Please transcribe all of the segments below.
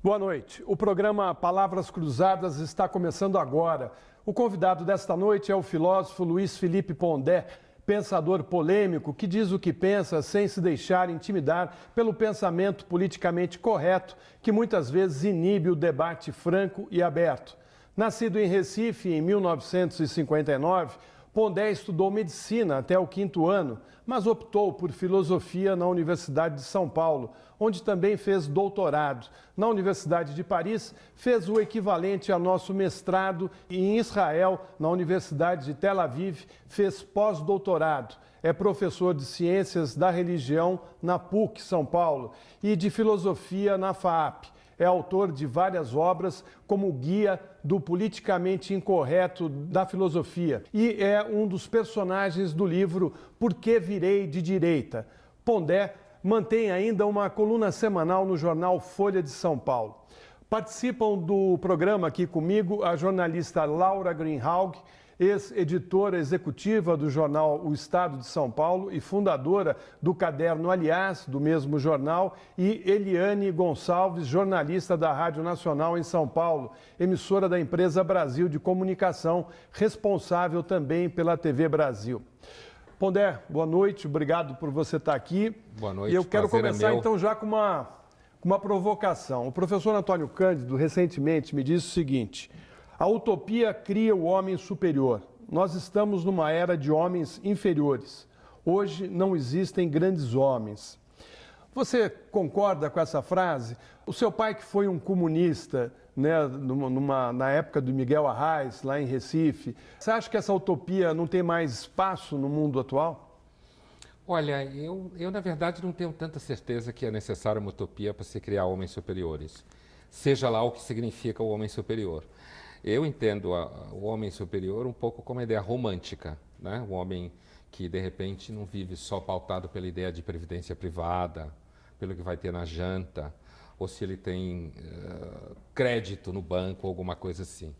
Boa noite. O programa Palavras Cruzadas está começando agora. O convidado desta noite é o filósofo Luiz Felipe Pondé, pensador polêmico que diz o que pensa sem se deixar intimidar pelo pensamento politicamente correto, que muitas vezes inibe o debate franco e aberto. Nascido em Recife em 1959, Pondé estudou medicina até o 5º ano, mas optou por filosofia na Universidade de São Paulo, onde também fez doutorado. Na Universidade de Paris, fez o equivalente a nosso mestrado e em Israel, na Universidade de Tel Aviv, fez pós-doutorado. É professor de Ciências da Religião na PUC, São Paulo, e de Filosofia na FAAP. É autor de várias obras, como Guia do Politicamente Incorreto da Filosofia, e é um dos personagens do livro Por que Virei de Direita. Pondé mantém ainda uma coluna semanal no jornal Folha de São Paulo. Participam do programa aqui comigo a jornalista Laura Greenhalgh, ex-editora executiva do jornal O Estado de São Paulo e fundadora do Caderno Aliás, do mesmo jornal, e Eliane Gonçalves, jornalista da Rádio Nacional em São Paulo, emissora da empresa Brasil de Comunicação, responsável também pela TV Brasil. Pondé, boa noite, obrigado por você estar aqui. Boa noite, e eu quero começar então já com uma provocação. O professor Antônio Cândido recentemente me disse o seguinte: a utopia cria o homem superior. Nós estamos numa era de homens inferiores. Hoje não existem grandes homens. Você concorda com essa frase? O seu pai, que foi um comunista, né, na época do Miguel Arraes, lá em Recife, você acha que essa utopia não tem mais espaço no mundo atual? Olha, eu na verdade não tenho tanta certeza que é necessária uma utopia para se criar homens superiores. Seja lá o que significa o homem superior. Eu entendo o homem superior um pouco como uma ideia romântica, né? O homem que, de repente, não vive só pautado pela ideia de previdência privada, pelo que vai ter na janta, ou se ele tem crédito no banco, alguma coisa assim.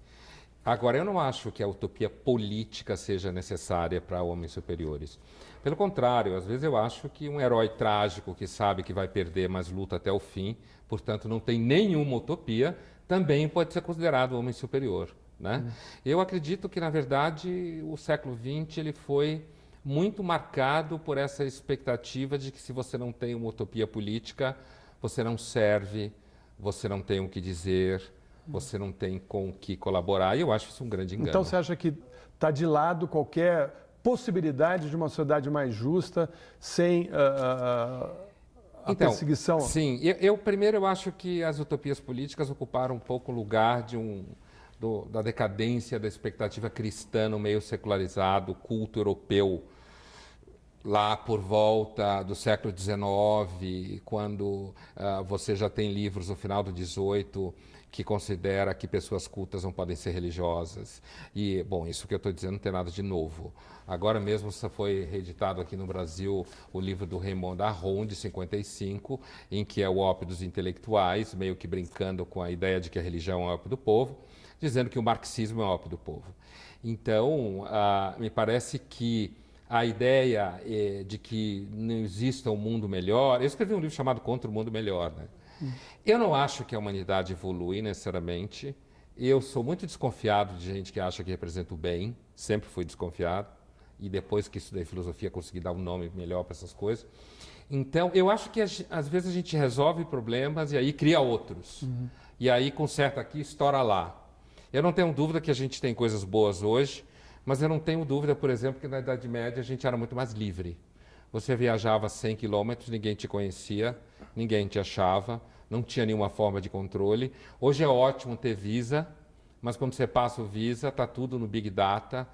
Agora, eu não acho que a utopia política seja necessária para homens superiores. Pelo contrário, às vezes eu acho que um herói trágico que sabe que vai perder, mas luta até o fim, portanto não tem nenhuma utopia, também pode ser considerado homem superior, né? Eu acredito que, na verdade, o século XX ele foi muito marcado por essa expectativa de que se você não tem uma utopia política, você não serve, você não tem o que dizer, você não tem com o que colaborar, e eu acho isso um grande engano. Então você acha que está de lado qualquer possibilidade de uma sociedade mais justa, sem a perseguição? Sim, primeiro eu acho que as utopias políticas ocuparam um pouco o lugar da decadência da expectativa cristã no meio secularizado, culto europeu, lá por volta do século XIX, quando você já tem livros no final do XVIII que considera que pessoas cultas não podem ser religiosas. E, bom, isso que eu estou dizendo não tem nada de novo. Agora mesmo foi reeditado aqui no Brasil o livro do Raymond Aron, de 55, em que é o ópio dos intelectuais, meio que brincando com a ideia de que a religião é o ópio do povo, dizendo que o marxismo é o ópio do povo. Então, me parece que a ideia de que não exista um mundo melhor... Eu escrevi um livro chamado Contra o Mundo Melhor, né? Eu não acho que a humanidade evolui necessariamente. Eu sou muito desconfiado de gente que acha que representa o bem. Sempre fui desconfiado. E depois que estudei filosofia, consegui dar um nome melhor para essas coisas. Então, eu acho que às vezes a gente resolve problemas e aí cria outros. E aí conserta aqui, estoura lá. Eu não tenho dúvida que a gente tem coisas boas hoje, mas eu não tenho dúvida, por exemplo, que na Idade Média a gente era muito mais livre. Você viajava 100 quilômetros, ninguém te conhecia, ninguém te achava, não tinha nenhuma forma de controle. Hoje é ótimo ter Visa, mas quando você passa o Visa, está tudo no Big Data,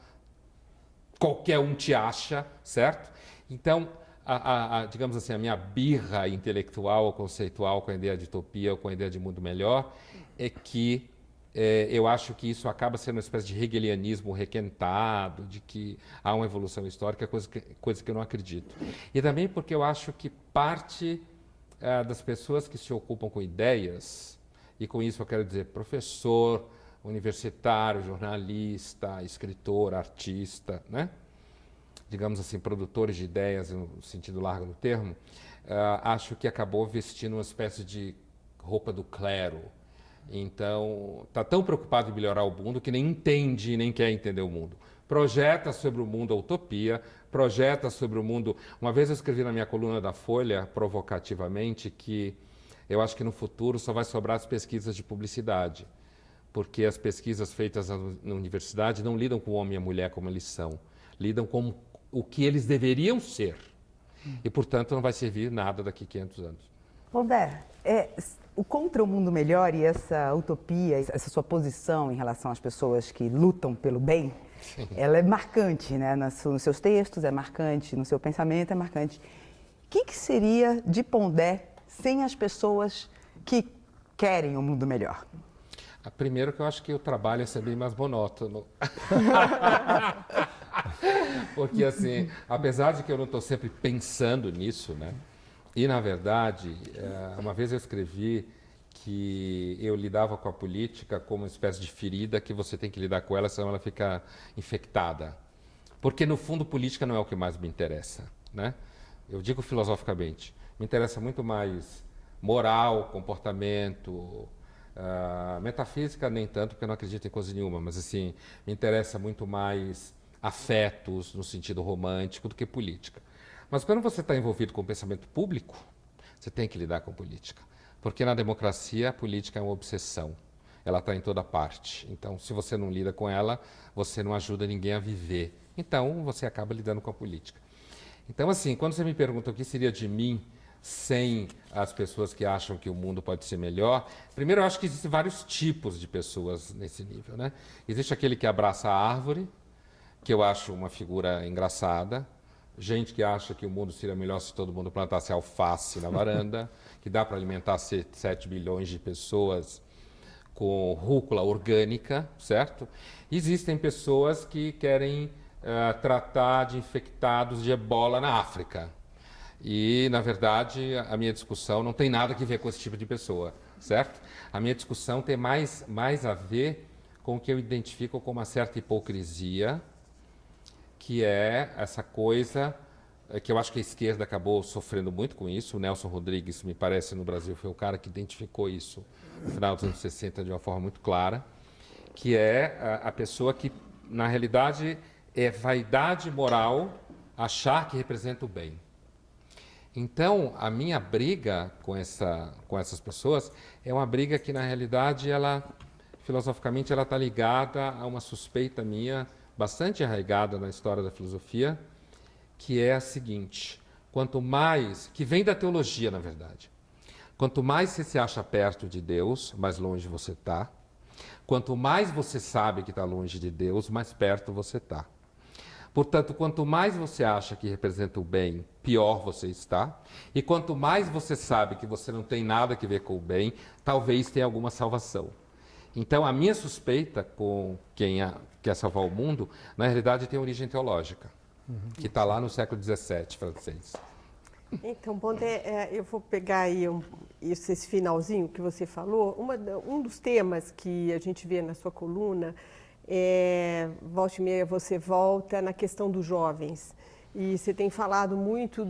qualquer um te acha, certo? Então, digamos assim, a minha birra intelectual ou conceitual com a ideia de utopia ou com a ideia de mundo melhor é que eu acho que isso acaba sendo uma espécie de hegelianismo requentado, de que há uma evolução histórica, coisa que eu não acredito. E também porque eu acho que parte das pessoas que se ocupam com ideias, e com isso eu quero dizer professor, universitário, jornalista, escritor, artista, né? Digamos assim, produtores de ideias no sentido largo do termo, acho que acabou vestindo uma espécie de roupa do clero, Então, está tão preocupado em melhorar o mundo que nem entende, nem quer entender o mundo. Projeta sobre o mundo a utopia, projeta sobre o mundo... Uma vez eu escrevi na minha coluna da Folha, provocativamente, que eu acho que no futuro só vai sobrar as pesquisas de publicidade, porque as pesquisas feitas na universidade não lidam com o homem e a mulher como eles são, lidam com o que eles deveriam ser. E, portanto, não vai servir nada daqui a 500 anos. Pondé, o Contra o Mundo Melhor e essa utopia, essa sua posição em relação às pessoas que lutam pelo bem, sim, ela é marcante, né? Nos seus textos é marcante, no seu pensamento é marcante. O que seria de Pondé sem as pessoas que querem um mundo melhor? Primeiro que eu acho que o trabalho ia ser bem mais monótono. Porque, assim, apesar de que eu não estou sempre pensando nisso, né? E, na verdade, uma vez eu escrevi que eu lidava com a política como uma espécie de ferida que você tem que lidar com ela, senão ela fica infectada. Porque, no fundo, política não é o que mais me interessa, né? Eu digo filosoficamente, me interessa muito mais moral, comportamento, metafísica nem tanto, porque eu não acredito em coisa nenhuma, mas, assim, me interessa muito mais afetos, no sentido romântico, do que política. Mas quando você está envolvido com o pensamento público, você tem que lidar com política. Porque na democracia a política é uma obsessão. Ela está em toda parte. Então, se você não lida com ela, você não ajuda ninguém a viver. Então, você acaba lidando com a política. Então, assim, quando você me pergunta o que seria de mim sem as pessoas que acham que o mundo pode ser melhor, primeiro eu acho que existem vários tipos de pessoas nesse nível, né? Existe aquele que abraça a árvore, que eu acho uma figura engraçada. Gente que acha que o mundo seria melhor se todo mundo plantasse alface na varanda, que dá para alimentar 7 bilhões de pessoas com rúcula orgânica, certo? Existem pessoas que querem tratar de infectados de ebola na África. E, na verdade, a minha discussão não tem nada a ver com esse tipo de pessoa, certo? A minha discussão tem mais a ver com o que eu identifico como uma certa hipocrisia, que é essa coisa que eu acho que a esquerda acabou sofrendo muito com isso. O Nelson Rodrigues, me parece, no Brasil, foi o cara que identificou isso no final dos anos 60 de uma forma muito clara, que é a pessoa que, na realidade, é vaidade moral achar que representa o bem. Então, a minha briga com essas pessoas é uma briga que, na realidade, filosoficamente, ela está ligada a uma suspeita minha, bastante arraigada na história da filosofia, que é a seguinte: quanto mais, que vem da teologia, na verdade, quanto mais você se acha perto de Deus, mais longe você está. Quanto mais você sabe que está longe de Deus, mais perto você está. Portanto, quanto mais você acha que representa o bem, pior você está. E quanto mais você sabe que você não tem nada a ver com o bem, talvez tenha alguma salvação. Então, a minha suspeita com quem quer salvar o mundo, na realidade, tem origem teológica, que está lá no século XVII francês. Então, Pondé, eu vou pegar aí esse finalzinho que você falou. Um dos temas que a gente vê na sua coluna, volta e meia você volta na questão dos jovens. E você tem falado muito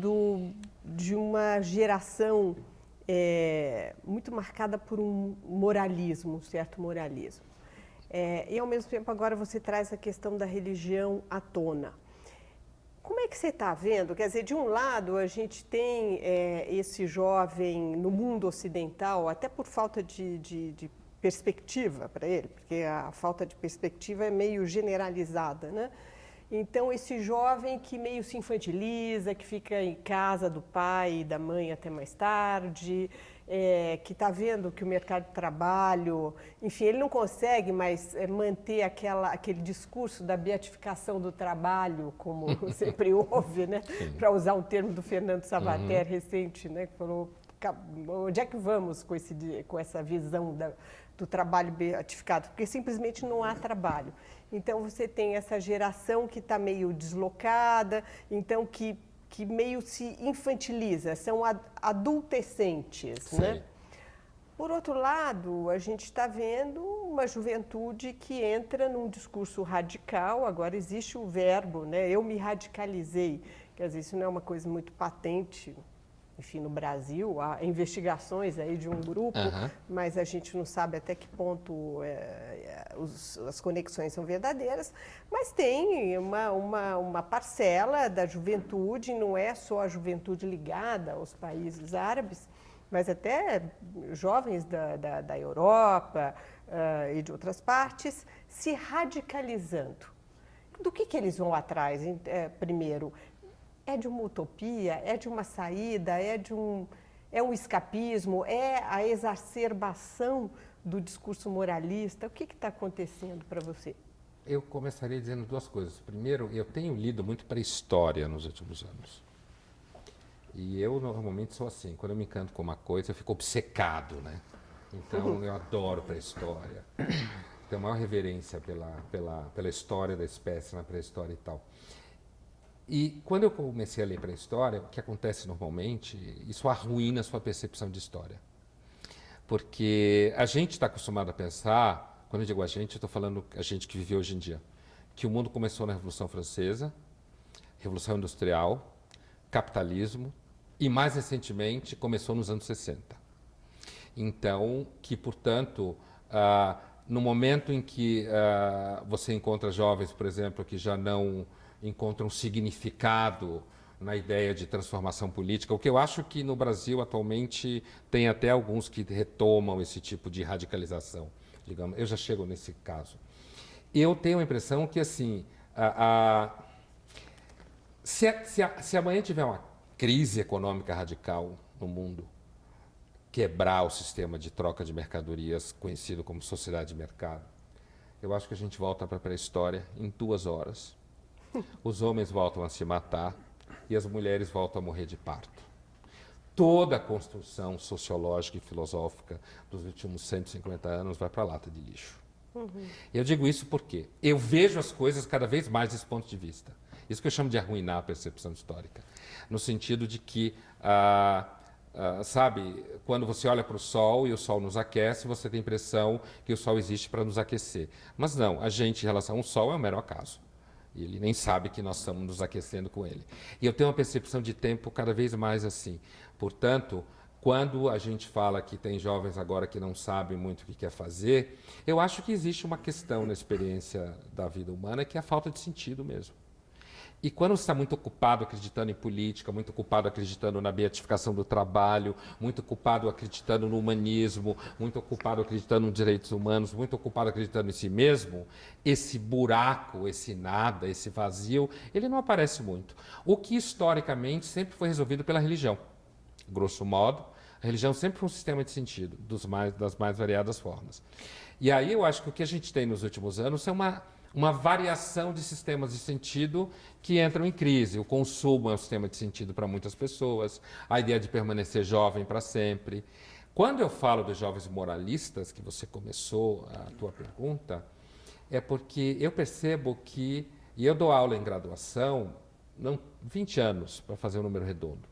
de uma geração muito marcada por um moralismo, um certo moralismo. E, ao mesmo tempo, agora você traz a questão da religião à tona. Como é que você está vendo? Quer dizer, de um lado, a gente tem esse jovem no mundo ocidental, até por falta de perspectiva para ele, porque a falta de perspectiva é meio generalizada, né? Então, esse jovem que meio se infantiliza, que fica em casa do pai e da mãe até mais tarde, que está vendo que o mercado de trabalho, enfim, ele não consegue mais manter aquele discurso da beatificação do trabalho, como sempre houve, né? Para usar um termo do Fernando Sabater recente, né? Que falou, onde é que vamos com essa visão do trabalho beatificado? Porque simplesmente não há trabalho. Então, você tem essa geração que está meio deslocada, então que meio se infantiliza, são adolescentes, Sim. né? Por outro lado, a gente está vendo uma juventude que entra num discurso radical. Agora existe o verbo, né? Eu me radicalizei. Quer dizer, isso não é uma coisa muito patente enfim, no Brasil, há investigações aí de um grupo, mas a gente não sabe até que ponto as conexões são verdadeiras, mas tem uma parcela da juventude, não é só a juventude ligada aos países árabes, mas até jovens da Europa e de outras partes, se radicalizando. Do que eles vão atrás, primeiro? É de uma utopia? É de uma saída? É um escapismo? É a exacerbação do discurso moralista? O que está acontecendo para você? Eu começaria dizendo duas coisas. Primeiro, eu tenho lido muito para a história nos últimos anos. E eu normalmente sou assim, quando eu me encanto com uma coisa, eu fico obcecado, né? Então eu adoro pré-história. Tenho a maior reverência pela história da espécie na pré-história e tal. E quando eu comecei a ler pré-história, o que acontece normalmente, isso arruína a sua percepção de história. Porque a gente está acostumado a pensar, quando eu digo a gente, eu estou falando a gente que vive hoje em dia, que o mundo começou na Revolução Francesa, Revolução Industrial, capitalismo, e mais recentemente começou nos anos 60. Então, que portanto, no momento em que você encontra jovens, por exemplo, que já não encontram significado na ideia de transformação política, o que eu acho que no Brasil atualmente tem até alguns que retomam esse tipo de radicalização, digamos. Eu já chego nesse caso. Eu tenho a impressão que, assim, se amanhã tiver uma crise econômica radical no mundo, quebrar o sistema de troca de mercadorias conhecido como sociedade de mercado, eu acho que a gente volta para a pré-história em 2 horas. Os homens voltam a se matar e as mulheres voltam a morrer de parto. Toda a construção sociológica e filosófica dos últimos 150 anos vai para a lata de lixo. Eu digo isso porque eu vejo as coisas cada vez mais desse ponto de vista. Isso que eu chamo de arruinar a percepção histórica. No sentido de que, sabe, quando você olha para o Sol e o Sol nos aquece, você tem a impressão que o Sol existe para nos aquecer. Mas não, a gente, em relação ao Sol, é um mero acaso. E ele nem sabe que nós estamos nos aquecendo com ele. E eu tenho uma percepção de tempo cada vez mais assim. Portanto, quando a gente fala que tem jovens agora que não sabem muito o que quer fazer, eu acho que existe uma questão na experiência da vida humana que é a falta de sentido mesmo. E quando você está muito ocupado acreditando em política, muito ocupado acreditando na beatificação do trabalho, muito ocupado acreditando no humanismo, muito ocupado acreditando nos direitos humanos, muito ocupado acreditando em si mesmo, esse buraco, esse nada, esse vazio, ele não aparece muito. O que historicamente sempre foi resolvido pela religião. Grosso modo, a religião sempre foi um sistema de sentido, das mais variadas formas. E aí eu acho que o que a gente tem nos últimos anos é uma variação de sistemas de sentido que entram em crise. O consumo é um sistema de sentido para muitas pessoas, a ideia de permanecer jovem para sempre. Quando eu falo dos jovens moralistas, que você começou a tua pergunta, é porque eu percebo que, e eu dou aula em graduação, 20 anos, para fazer um número redondo.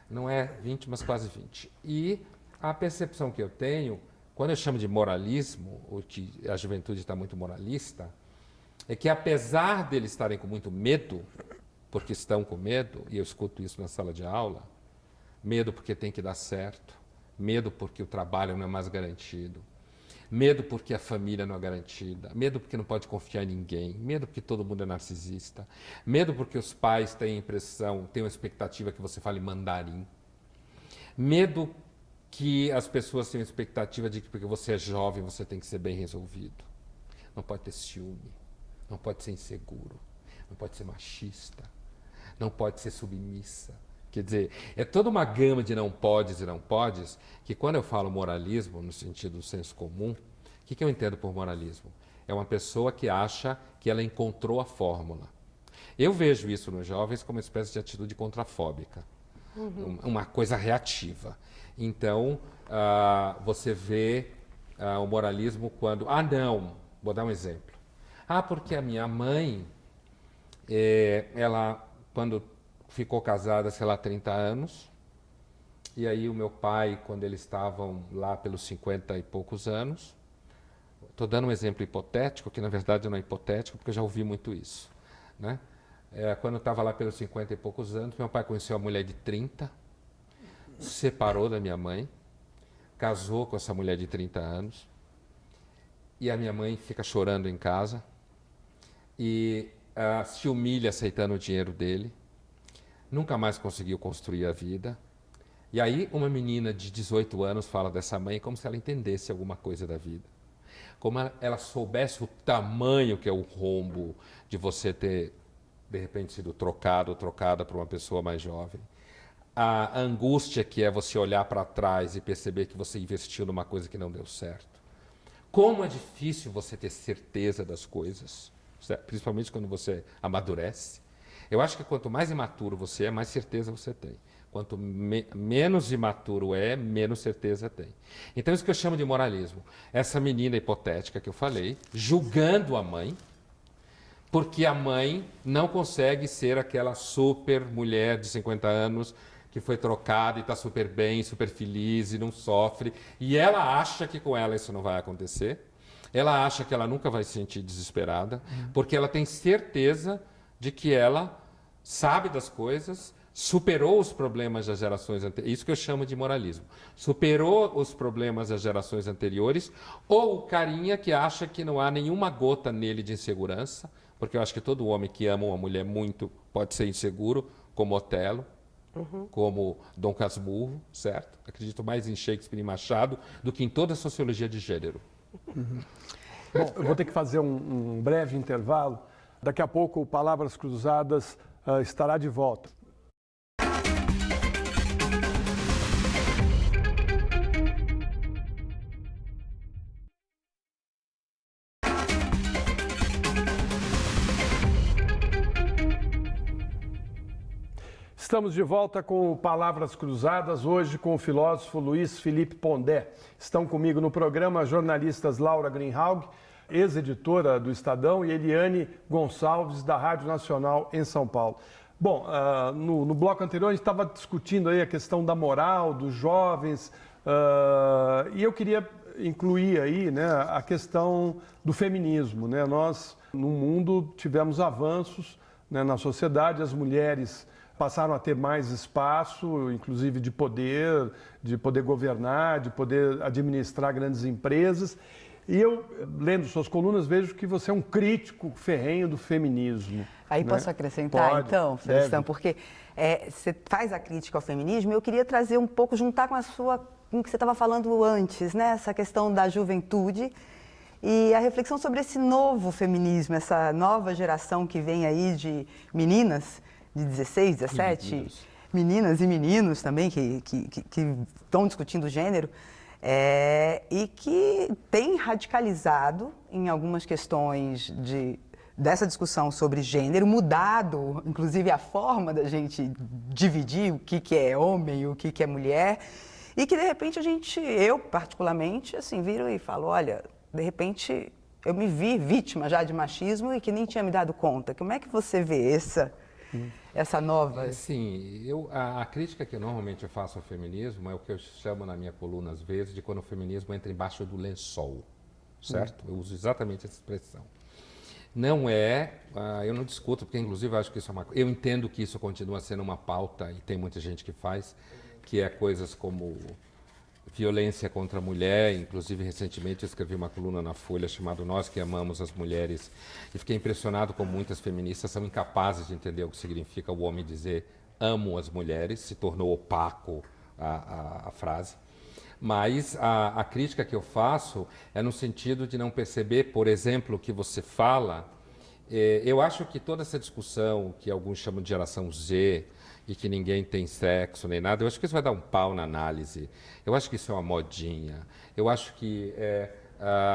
Não é 20, mas quase 20. E a percepção que eu tenho, quando eu chamo de moralismo, ou que a juventude está muito moralista, é que apesar deles estarem com muito medo, porque estão com medo, e eu escuto isso na sala de aula, medo porque tem que dar certo, medo porque o trabalho não é mais garantido, medo porque a família não é garantida, medo porque não pode confiar em ninguém, medo porque todo mundo é narcisista, medo porque os pais têm a impressão, têm uma expectativa que você fale mandarim, medo que as pessoas têm a expectativa de que porque você é jovem você tem que ser bem resolvido, não pode ter ciúme, não pode ser inseguro, não pode ser machista, não pode ser submissa. Quer dizer, é toda uma gama de não podes e não podes, que quando eu falo moralismo, no sentido do senso comum, o que eu entendo por moralismo? É uma pessoa que acha que ela encontrou a fórmula. Eu vejo isso nos jovens como uma espécie de atitude contrafóbica, uma coisa reativa. Então, você vê o moralismo quando... não, vou dar um exemplo. Porque a minha mãe, ela, quando ficou casada, sei lá, 30 anos, e aí o meu pai, quando eles estavam lá pelos 50 e poucos anos, estou dando um exemplo hipotético, que na verdade não é hipotético, porque eu já ouvi muito isso, né? Quando eu estava lá pelos 50 e poucos anos, meu pai conheceu uma mulher de 30, separou da minha mãe, casou com essa mulher de 30 anos, e a minha mãe fica chorando em casa, e se humilha aceitando o dinheiro dele, nunca mais conseguiu construir a vida. E aí uma menina de 18 anos fala dessa mãe como se ela entendesse alguma coisa da vida. Como ela soubesse o tamanho que é o rombo de você ter, de repente, sido trocado ou trocada por uma pessoa mais jovem. A angústia que é você olhar para trás e perceber que você investiu numa coisa que não deu certo. Como é difícil você ter certeza das coisas, principalmente quando você amadurece. Eu acho que quanto mais imaturo você é, mais certeza você tem. Quanto menos imaturo é, menos certeza tem. Então, isso que eu chamo de moralismo. Essa menina hipotética que eu falei, julgando a mãe, porque a mãe não consegue ser aquela super mulher de 50 anos que foi trocada e está super bem, super feliz e não sofre. E ela acha que com ela isso não vai acontecer. Ela acha que ela nunca vai se sentir desesperada, porque ela tem certeza de que ela sabe das coisas, superou os problemas das gerações anteriores, isso que eu chamo de moralismo, superou os problemas das gerações anteriores, ou o carinha que acha que não há nenhuma gota nele de insegurança, porque eu acho que todo homem que ama uma mulher muito pode ser inseguro, como Otelo, como Dom Casmurro, certo? Acredito mais em Shakespeare e Machado do que em toda a sociologia de gênero. Bom, eu vou ter que fazer um breve intervalo. Daqui a pouco o Palavras Cruzadas estará de volta. Estamos de volta com o Palavras Cruzadas, hoje com o filósofo Luiz Felipe Pondé. Estão comigo no programa jornalistas Laura Greenhalgh, ex-editora do Estadão, e Eliane Gonçalves, da Rádio Nacional em São Paulo. Bom, no bloco anterior a gente estava discutindo aí a questão da moral dos jovens, e eu queria incluir aí, né, a questão do feminismo, né? Nós, no mundo, tivemos avanços, né, na sociedade, as mulheres passaram a ter mais espaço, inclusive de poder governar, de poder administrar grandes empresas. E eu, lendo suas colunas, vejo que você é um crítico ferrenho do feminismo. Aí né? posso acrescentar, Pode, então, Feliciano, porque você faz a crítica ao feminismo e eu queria trazer um pouco, juntar com com o que você estava falando antes, né? Essa questão da juventude e a reflexão sobre esse novo feminismo, essa nova geração que vem aí de meninas de 16, 17, meninas e meninos também que estão discutindo gênero, e que tem radicalizado em algumas questões dessa discussão sobre gênero, mudado, inclusive, a forma da gente dividir o que é homem e o que é mulher, e que, de repente, eu particularmente, assim, viro e falo, olha, de repente, eu me vi vítima já de machismo e que nem tinha me dado conta. Como é que você vê essa nova... Sim, a crítica que normalmente eu faço ao feminismo é o que eu chamo na minha coluna, às vezes, de quando o feminismo entra embaixo do lençol, certo? Eu uso exatamente essa expressão. Não eu não discuto, porque inclusive eu acho que isso é eu entendo que isso continua sendo uma pauta, e tem muita gente que faz, que é coisas como violência contra a mulher. Inclusive, recentemente eu escrevi uma coluna na Folha chamada Nós que Amamos as Mulheres, e fiquei impressionado como muitas feministas são incapazes de entender o que significa o homem dizer amo as mulheres, se tornou opaco a frase. Mas a crítica que eu faço é no sentido de não perceber, por exemplo, o que você fala. Eu acho que toda essa discussão, que alguns chamam de geração Z, e que ninguém tem sexo nem nada, eu acho que isso vai dar um pau na análise. Eu acho que isso é uma modinha. Eu acho que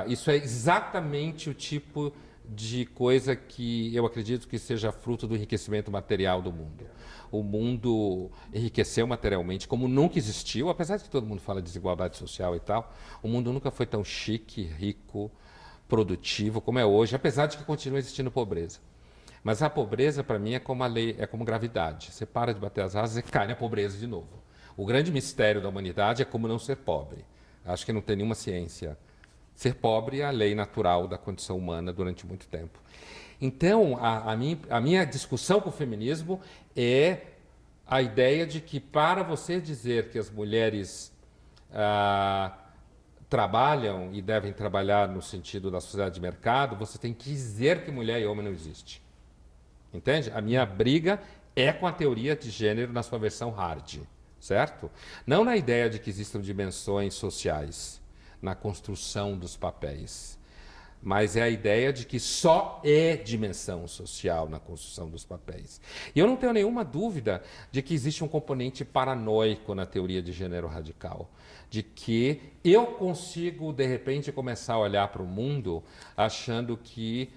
isso é exatamente o tipo de coisa que eu acredito que seja fruto do enriquecimento material do mundo. O mundo enriqueceu materialmente como nunca existiu, apesar de que todo mundo fala de desigualdade social e tal, o mundo nunca foi tão chique, rico, produtivo como é hoje, apesar de que continua existindo pobreza. Mas a pobreza, para mim, é como a lei, é como gravidade. Você para de bater as asas e cai na pobreza de novo. O grande mistério da humanidade é como não ser pobre. Acho que não tem nenhuma ciência. Ser pobre é a lei natural da condição humana durante muito tempo. Então, a minha discussão com o feminismo é a ideia de que para você dizer que as mulheres trabalham e devem trabalhar no sentido da sociedade de mercado, você tem que dizer que mulher e homem não existe. Entende? A minha briga é com a teoria de gênero na sua versão hard, certo? Não na ideia de que existam dimensões sociais na construção dos papéis, mas é a ideia de que só é dimensão social na construção dos papéis. E eu não tenho nenhuma dúvida de que existe um componente paranoico na teoria de gênero radical, de que eu consigo, de repente, começar a olhar para o mundo achando que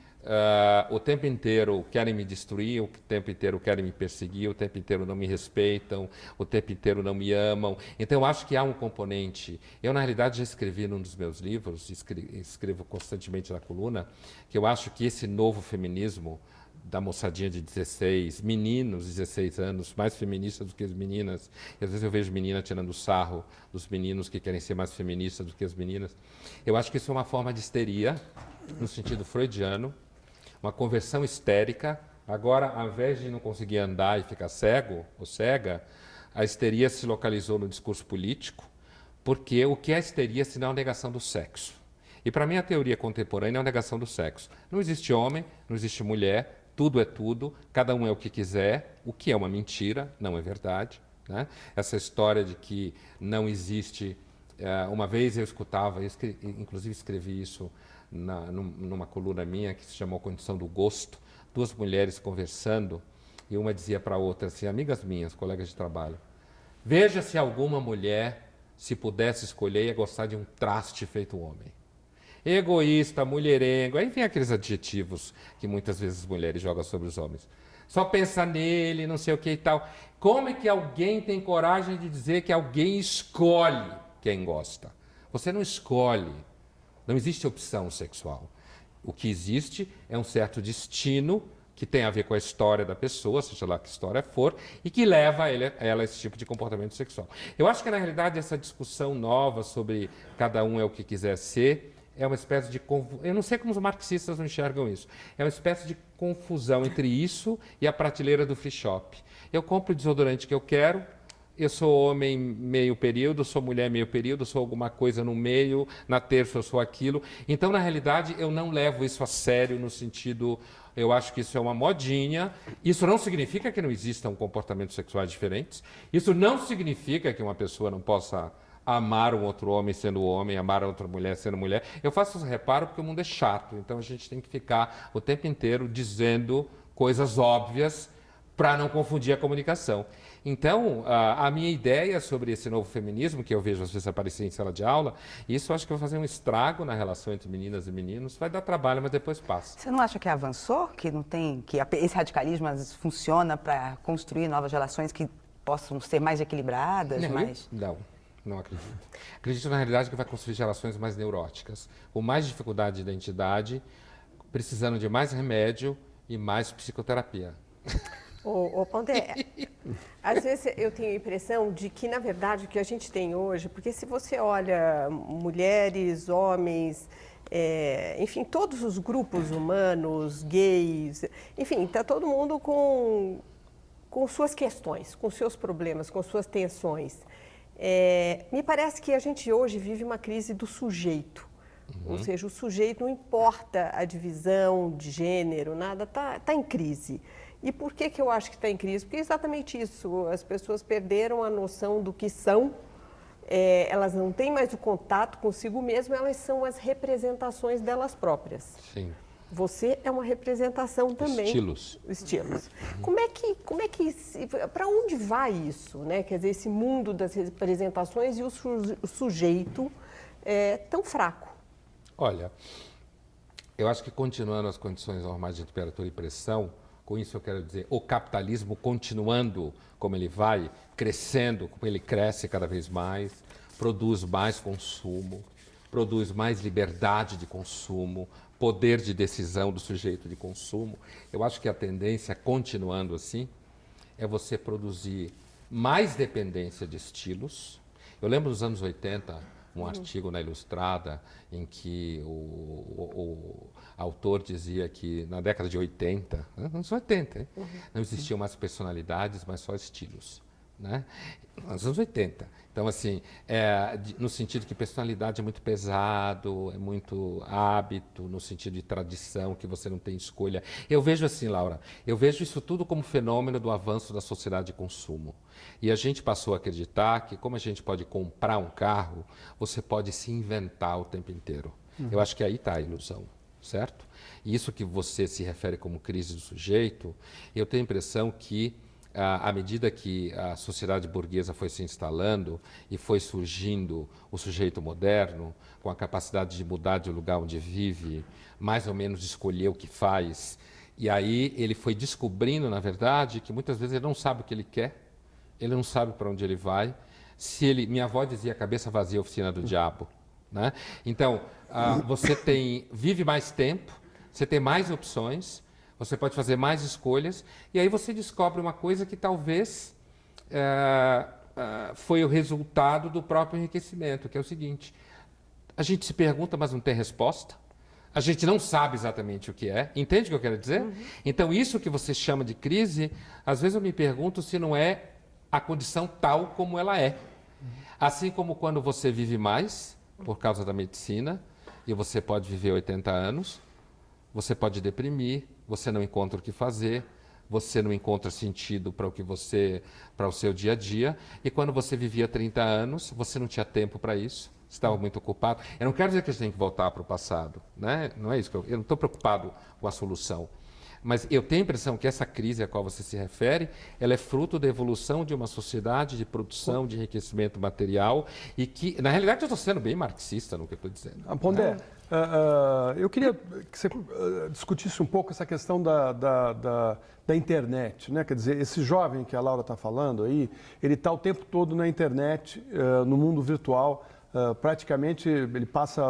o tempo inteiro querem me destruir, o tempo inteiro querem me perseguir, o tempo inteiro não me respeitam, o tempo inteiro não me amam. Então, eu acho que há um componente. Eu, na realidade, já escrevi num dos meus livros, escrevo constantemente na coluna, que eu acho que esse novo feminismo da moçadinha de 16, meninos de 16 anos, mais feministas do que as meninas, e às vezes eu vejo menina tirando sarro dos meninos que querem ser mais feministas do que as meninas. Eu acho que isso é uma forma de histeria, no sentido freudiano, uma conversão histérica. Agora, ao invés de não conseguir andar e ficar cego ou cega, a histeria se localizou no discurso político, porque o que é histeria senão a negação do sexo? E para mim a teoria contemporânea é a negação do sexo. Não existe homem, não existe mulher, tudo é tudo, cada um é o que quiser, o que é uma mentira, não é verdade, né? Essa história de que não existe... uma vez eu escutava, inclusive escrevi isso numa coluna minha que se chamou Condição do Gosto, duas mulheres conversando e uma dizia para a outra assim, amigas minhas, colegas de trabalho, veja se alguma mulher, se pudesse escolher, ia gostar de um traste feito homem. Egoísta, mulherengo, aí vem aqueles adjetivos que muitas vezes as mulheres jogam sobre os homens. Só pensa nele, não sei o que e tal. Como é que alguém tem coragem de dizer que alguém escolhe quem gosta? Você não escolhe. Não existe opção sexual. O que existe é um certo destino que tem a ver com a história da pessoa, seja lá que história for, e que leva ela a esse tipo de comportamento sexual. Eu acho que, na realidade, essa discussão nova sobre cada um é o que quiser ser, é uma espécie de... Eu não sei como os marxistas não enxergam isso. É uma espécie de confusão entre isso e a prateleira do free shop. Eu compro o desodorante que eu quero, eu sou homem meio período, sou mulher meio período, sou alguma coisa no meio, na terça eu sou aquilo. Então, na realidade, eu não levo isso a sério no sentido... Eu acho que isso é uma modinha. Isso não significa que não existam comportamentos sexuais diferentes. Isso não significa que uma pessoa não possa amar um outro homem sendo homem, amar outra mulher sendo mulher. Eu faço esse reparo porque o mundo é chato. Então, a gente tem que ficar o tempo inteiro dizendo coisas óbvias para não confundir a comunicação. Então, a minha ideia sobre esse novo feminismo, que eu vejo às vezes aparecer em sala de aula, isso eu acho que vai fazer um estrago na relação entre meninas e meninos, vai dar trabalho, mas depois passa. Você não acha que avançou, que não tem, que esse radicalismo às vezes funciona para construir novas relações que possam ser mais equilibradas? Não acredito. Acredito, na realidade, que vai construir relações mais neuróticas, com mais dificuldade de identidade, precisando de mais remédio e mais psicoterapia. Ô, Pondé, às vezes eu tenho a impressão de que, na verdade, o que a gente tem hoje, porque se você olha mulheres, homens, enfim, todos os grupos humanos, gays, enfim, está todo mundo com suas questões, com seus problemas, com suas tensões. Me parece que a gente hoje vive uma crise do sujeito. Ou seja, o sujeito, não importa a divisão de gênero, nada, está em crise. E por que eu acho que está em crise? Porque é exatamente isso, as pessoas perderam a noção do que são, elas não têm mais o contato consigo mesmas, elas são as representações delas próprias. Sim. Você é uma representação também. Estilos. Como é que para onde vai isso, né? Quer dizer, esse mundo das representações e o sujeito tão fraco? Olha, eu acho que continuando as condições normais de temperatura e pressão, com isso eu quero dizer, o capitalismo continuando como ele vai, crescendo como ele cresce cada vez mais, produz mais consumo, produz mais liberdade de consumo, poder de decisão do sujeito de consumo. Eu acho que a tendência, continuando assim, é você produzir mais dependência de estilos. Eu lembro dos anos 80, um artigo na Ilustrada em que o autor dizia que na década de 80, anos 80, hein? Não existiam mais personalidades, mas só estilos. Né? Nos anos 80. Então, assim, no sentido que personalidade é muito pesado, é muito hábito, no sentido de tradição, que você não tem escolha. Eu vejo assim, Laura, eu vejo isso tudo como fenômeno do avanço da sociedade de consumo. E a gente passou a acreditar que, como a gente pode comprar um carro, você pode se inventar o tempo inteiro. Eu acho que aí está a ilusão, certo? E isso que você se refere como crise do sujeito, eu tenho a impressão que à medida que a sociedade burguesa foi se instalando e foi surgindo o sujeito moderno, com a capacidade de mudar de lugar onde vive, mais ou menos escolher o que faz, e aí ele foi descobrindo, na verdade, que muitas vezes ele não sabe o que ele quer, ele não sabe para onde ele vai. Minha avó dizia, cabeça vazia, oficina do diabo. Né? Então, você vive mais tempo, você tem mais opções, você pode fazer mais escolhas, e aí você descobre uma coisa que talvez foi o resultado do próprio enriquecimento, que é o seguinte: a gente se pergunta, mas não tem resposta, a gente não sabe exatamente o que é, entende o que eu quero dizer? Então, isso que você chama de crise, às vezes eu me pergunto se não é a condição tal como ela é. Assim como quando você vive mais, por causa da medicina, e você pode viver 80 anos, você pode deprimir, você não encontra o que fazer, você não encontra sentido para o seu dia a dia. E quando você vivia 30 anos, você não tinha tempo para isso, estava muito ocupado. Eu não quero dizer que a gente tem que voltar para o passado, né? Não é isso que eu não estou preocupado com a solução. Mas eu tenho a impressão que essa crise a qual você se refere, ela é fruto da evolução de uma sociedade de produção, de enriquecimento material, e que, na realidade, eu estou sendo bem marxista no que eu estou dizendo. Pondé, eu queria que você discutisse um pouco essa questão da internet, né? Quer dizer, esse jovem que a Laura está falando aí, ele está o tempo todo na internet, no mundo virtual, praticamente ele passa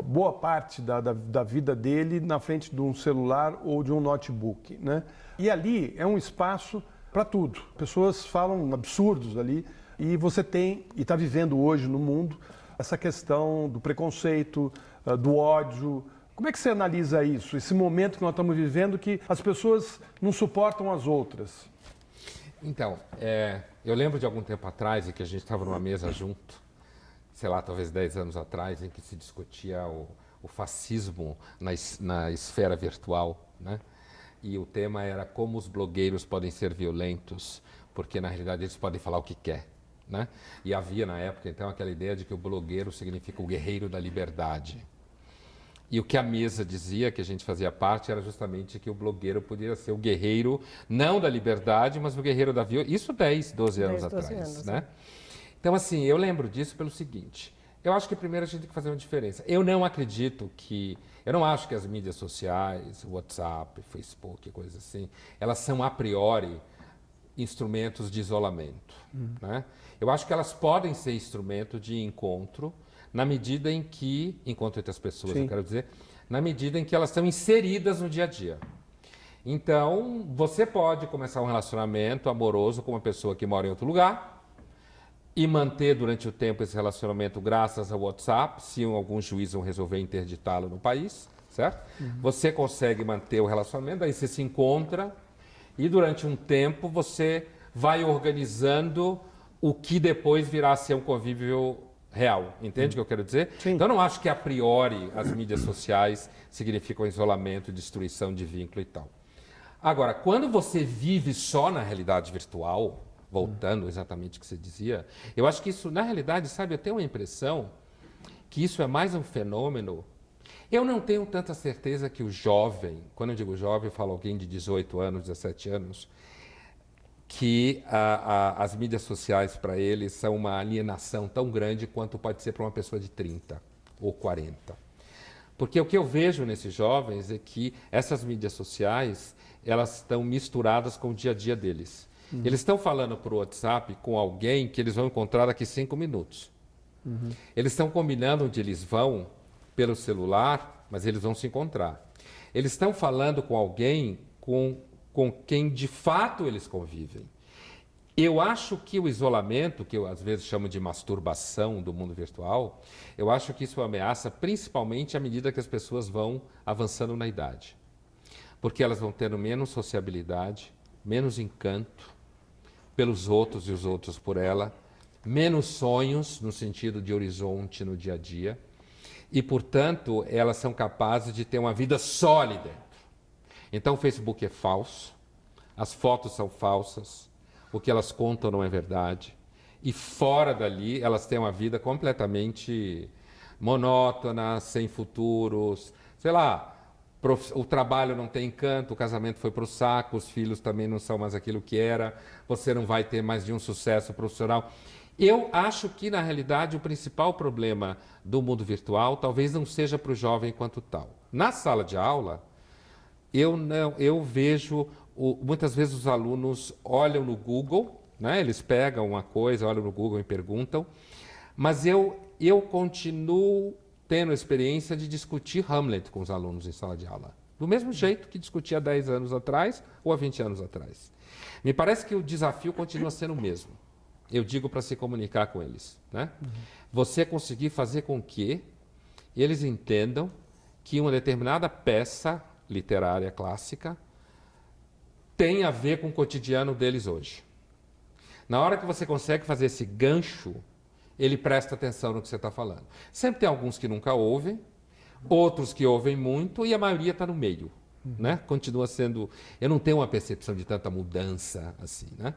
boa parte da vida dele na frente de um celular ou de um notebook, né? E ali é um espaço para tudo. Pessoas falam absurdos ali e você tem, e está vivendo hoje no mundo, essa questão do preconceito, do ódio. Como é que você analisa isso, esse momento que nós estamos vivendo que as pessoas não suportam as outras? Então, eu lembro de algum tempo atrás em que a gente estava numa mesa junto, sei lá, talvez 10 anos atrás, em que se discutia o fascismo na esfera virtual, né? E o tema era como os blogueiros podem ser violentos, porque na realidade eles podem falar o que quer, né? E havia na época então aquela ideia de que o blogueiro significa o guerreiro da liberdade. E o que a mesa dizia, que a gente fazia parte, era justamente que o blogueiro podia ser o guerreiro, não da liberdade, mas o guerreiro da violência. Isso 10, 12 anos atrás, né? Então, assim, eu lembro disso pelo seguinte: eu acho que primeiro a gente tem que fazer uma diferença. Eu não acho que as mídias sociais, WhatsApp, Facebook, coisas assim, elas são a priori instrumentos de isolamento, né? Eu acho que elas podem ser instrumento de encontro, na medida em que, encontro entre as pessoas, eu quero dizer, na medida em que elas estão inseridas no dia a dia. Então, você pode começar um relacionamento amoroso com uma pessoa que mora em outro lugar, e manter durante o tempo esse relacionamento graças ao WhatsApp, se algum juiz não resolver interditá-lo no país, certo? Você consegue manter o relacionamento, aí você se encontra e durante um tempo você vai organizando o que depois virá a ser um convívio real. Entende o que eu quero dizer? Sim. Então eu não acho que a priori as mídias sociais significam isolamento, destruição de vínculo e tal. Agora, quando você vive só na realidade virtual, voltando exatamente ao que você dizia, eu acho que isso, na realidade, sabe, eu tenho uma impressão que isso é mais um fenômeno. Eu não tenho tanta certeza que o jovem, quando eu digo jovem, eu falo alguém de 18 anos, 17 anos, que as mídias sociais para eles são uma alienação tão grande quanto pode ser para uma pessoa de 30 ou 40. Porque o que eu vejo nesses jovens é que essas mídias sociais, elas estão misturadas com o dia a dia deles. Eles estão falando por WhatsApp com alguém que eles vão encontrar daqui 5 minutos. Eles estão combinando onde eles vão pelo celular, mas eles vão se encontrar. Eles estão falando com alguém com quem de fato eles convivem. Eu acho que o isolamento, que eu às vezes chamo de masturbação do mundo virtual, eu acho que isso ameaça principalmente à medida que as pessoas vão avançando na idade. Porque elas vão tendo menos sociabilidade, menos encanto pelos outros e os outros por ela, menos sonhos no sentido de horizonte no dia a dia, e, portanto, elas são capazes de ter uma vida só ali dentro. Então, o Facebook é falso, as fotos são falsas, o que elas contam não é verdade, e fora dali elas têm uma vida completamente monótona, sem futuros, sei lá, o trabalho não tem encanto, o casamento foi para o saco, os filhos também não são mais aquilo que era, você não vai ter mais de um sucesso profissional. Eu acho que, na realidade, o principal problema do mundo virtual talvez não seja para o jovem enquanto tal. Na sala de aula, eu vejo, muitas vezes os alunos olham no Google, né? Eles pegam uma coisa, olham no Google e perguntam, mas eu continuo tendo a experiência de discutir Hamlet com os alunos em sala de aula. Do mesmo jeito que discutia há 10 anos atrás ou há 20 anos atrás. Me parece que o desafio continua sendo o mesmo. Eu digo para se comunicar com eles, né? Você conseguir fazer com que eles entendam que uma determinada peça literária clássica tem a ver com o cotidiano deles hoje. Na hora que você consegue fazer esse gancho, ele presta atenção no que você está falando. Sempre tem alguns que nunca ouvem, outros que ouvem muito e a maioria está no meio, né? Continua sendo... Eu não tenho uma percepção de tanta mudança assim, né?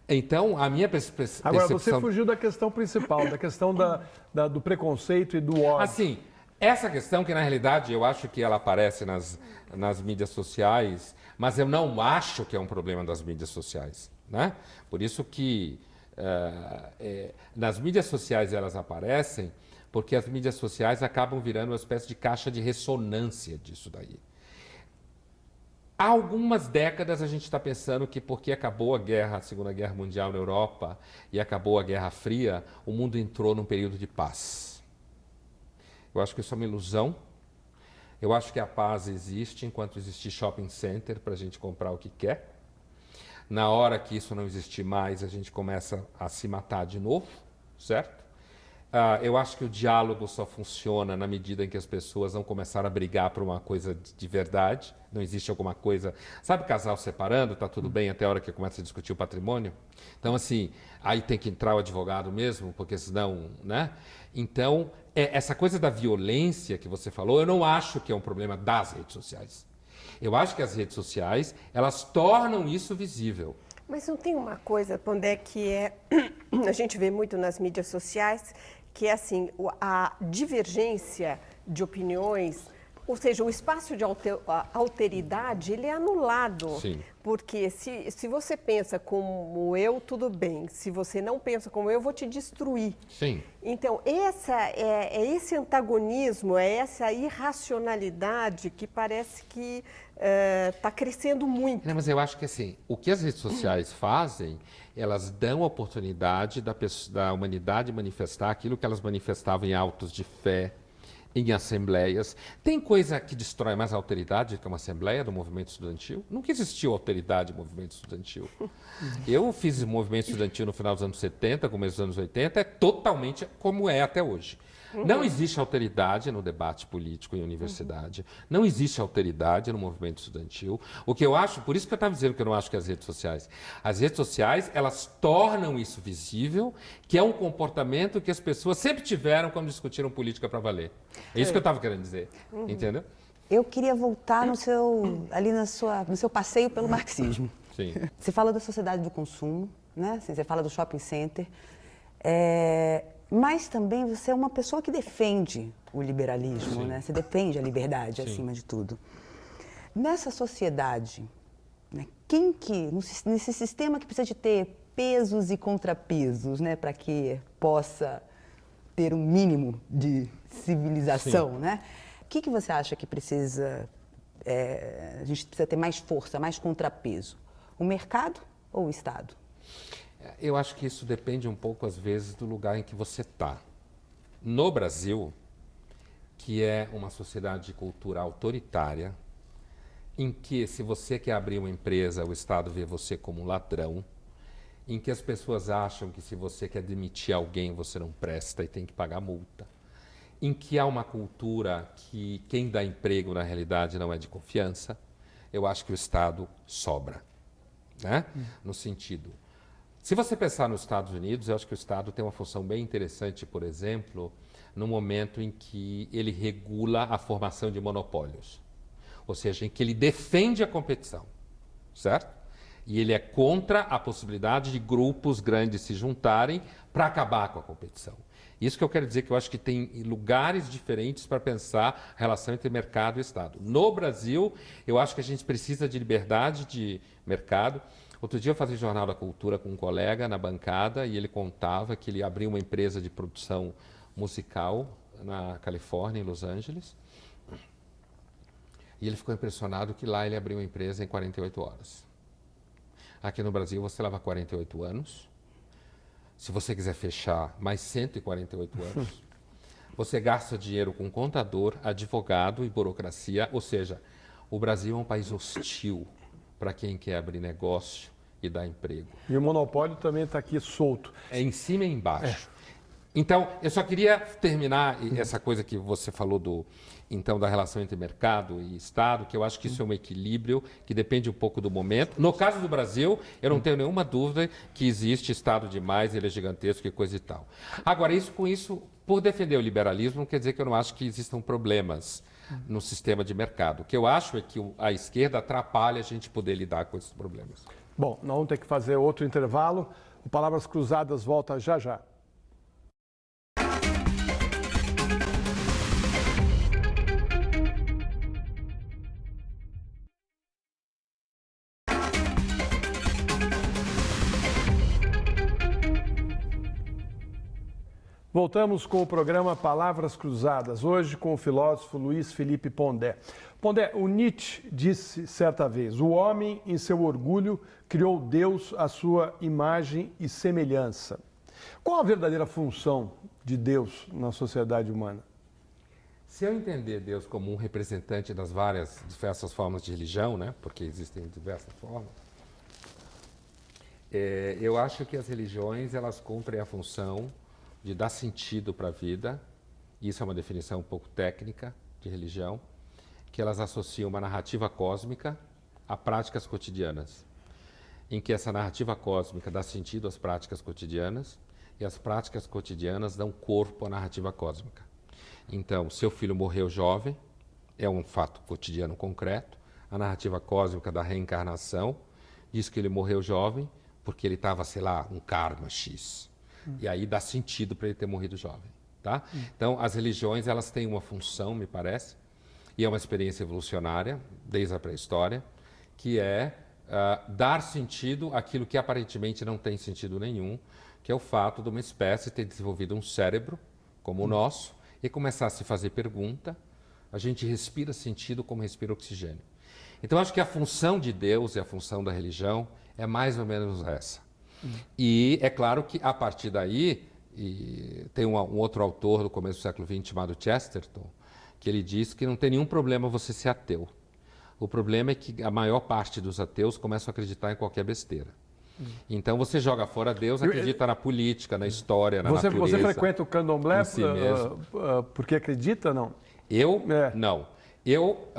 Então, a minha percepção... Agora, você fugiu da questão principal, da questão do preconceito e do ódio. Assim, essa questão que, na realidade, eu acho que ela aparece nas mídias sociais, mas eu não acho que é um problema das mídias sociais, né? Por isso que nas mídias sociais elas aparecem, porque as mídias sociais acabam virando uma espécie de caixa de ressonância disso daí. Há algumas décadas a gente está pensando que porque acabou a Segunda Guerra Mundial na Europa e acabou a Guerra Fria, o mundo entrou num período de paz. Eu acho que isso é uma ilusão. Eu acho que a paz existe enquanto existir shopping center para a gente comprar o que quer. Na hora que isso não existir mais, a gente começa a se matar de novo, certo? Eu acho que o diálogo só funciona na medida em que as pessoas vão começar a brigar por uma coisa de verdade. Não existe alguma coisa... Sabe casal separando, tá tudo bem até a hora que começa a discutir o patrimônio? Então, assim, aí tem que entrar o advogado mesmo, porque senão, né? Então, essa coisa da violência que você falou, eu não acho que é um problema das redes sociais. Eu acho que as redes sociais, elas tornam isso visível. Mas não tem uma coisa, Pondé, que a gente vê muito nas mídias sociais, que é assim, a divergência de opiniões, ou seja, o espaço de alteridade, ele é anulado. Sim. Porque se você pensa como eu, tudo bem. Se você não pensa como eu vou te destruir. Sim. Então, esse antagonismo, essa irracionalidade que parece que está crescendo muito. Não, mas eu acho que assim, o que as redes sociais fazem, elas dão a oportunidade da humanidade manifestar aquilo que elas manifestavam em autos de fé, em assembleias. Tem coisa que destrói mais a alteridade que uma assembleia do movimento estudantil? Nunca existiu alteridade no movimento estudantil. Eu fiz movimento estudantil no final dos anos 70, começo dos anos 80, é totalmente como é até hoje. Não existe alteridade no debate político em universidade, não existe alteridade no movimento estudantil. O que eu acho, por isso que eu estava dizendo que eu não acho que as redes sociais, elas tornam isso visível, que é um comportamento que as pessoas sempre tiveram quando discutiram política para valer. É isso que eu estava querendo dizer, entendeu? Eu queria voltar no seu passeio pelo marxismo. Sim. Você fala da sociedade do consumo, né? Você fala do shopping center. Mas também você é uma pessoa que defende o liberalismo, né? Você defende a liberdade acima de tudo. Nessa sociedade, né, nesse sistema que precisa de ter pesos e contrapesos, né, para que possa ter um mínimo de civilização, né? O que você acha que precisa, a gente precisa ter mais força, mais contrapeso? O mercado ou o Estado? Eu acho que isso depende um pouco, às vezes, do lugar em que você está. No Brasil, que é uma sociedade de cultura autoritária, em que, se você quer abrir uma empresa, o Estado vê você como um ladrão, em que as pessoas acham que se você quer demitir alguém, você não presta e tem que pagar multa, em que há uma cultura que quem dá emprego, na realidade, não é de confiança, eu acho que o Estado sobra, né? No sentido... Se você pensar nos Estados Unidos, eu acho que o Estado tem uma função bem interessante, por exemplo, no momento em que ele regula a formação de monopólios. Ou seja, em que ele defende a competição, certo? E ele é contra a possibilidade de grupos grandes se juntarem para acabar com a competição. Isso que eu quero dizer, que eu acho que tem lugares diferentes para pensar a relação entre mercado e Estado. No Brasil, eu acho que a gente precisa de liberdade de mercado. Outro dia eu fazia Jornal da Cultura com um colega na bancada e ele contava que ele abriu uma empresa de produção musical na Califórnia, em Los Angeles. E ele ficou impressionado que lá ele abriu uma empresa em 48 horas. Aqui no Brasil você leva 48 anos. Se você quiser fechar mais 148 anos, você gasta dinheiro com contador, advogado e burocracia. Ou seja, o Brasil é um país hostil para quem quer abrir negócio e dar emprego. E o monopólio também está aqui solto. É em cima e embaixo. Então, eu só queria terminar essa coisa que você falou da relação entre mercado e Estado, que eu acho que isso é um equilíbrio que depende um pouco do momento. No caso do Brasil, eu não tenho nenhuma dúvida que existe Estado demais, ele é gigantesco e coisa e tal. Agora, por defender o liberalismo, não quer dizer que eu não acho que existam problemas no sistema de mercado. O que eu acho é que a esquerda atrapalha a gente poder lidar com esses problemas. Bom, nós vamos ter que fazer outro intervalo. O Palavras Cruzadas volta já já. Voltamos com o programa Palavras Cruzadas, hoje com o filósofo Luiz Felipe Pondé. Pondé, o Nietzsche disse certa vez: o homem, em seu orgulho, criou Deus à sua imagem e semelhança. Qual a verdadeira função de Deus na sociedade humana? Se eu entender Deus como um representante das diversas formas de religião, né? Porque existem diversas formas, eu acho que as religiões elas cumprem a função de dar sentido para a vida. Isso é uma definição um pouco técnica de religião, que elas associam uma narrativa cósmica a práticas cotidianas, em que essa narrativa cósmica dá sentido às práticas cotidianas e as práticas cotidianas dão corpo à narrativa cósmica. Então, seu filho morreu jovem, é um fato cotidiano concreto. A narrativa cósmica da reencarnação diz que ele morreu jovem porque ele estava, sei lá, um karma X. E aí dá sentido para ele ter morrido jovem, tá? Então, as religiões, elas têm uma função, me parece, e é uma experiência evolucionária, desde a pré-história, que é dar sentido àquilo que aparentemente não tem sentido nenhum, que é o fato de uma espécie ter desenvolvido um cérebro, como o nosso, e começar a se fazer pergunta. A gente respira sentido como respira oxigênio. Então, acho que a função de Deus e a função da religião é mais ou menos essa. E é claro que, a partir daí, tem um outro autor do começo do século XX chamado Chesterton, que ele diz que não tem nenhum problema você ser ateu. O problema é que a maior parte dos ateus começam a acreditar em qualquer besteira. Então você joga fora Deus, acredita na política, na história, na natureza. Você frequenta o candomblé si mesmo. Porque acredita, não? Eu? Não. Eu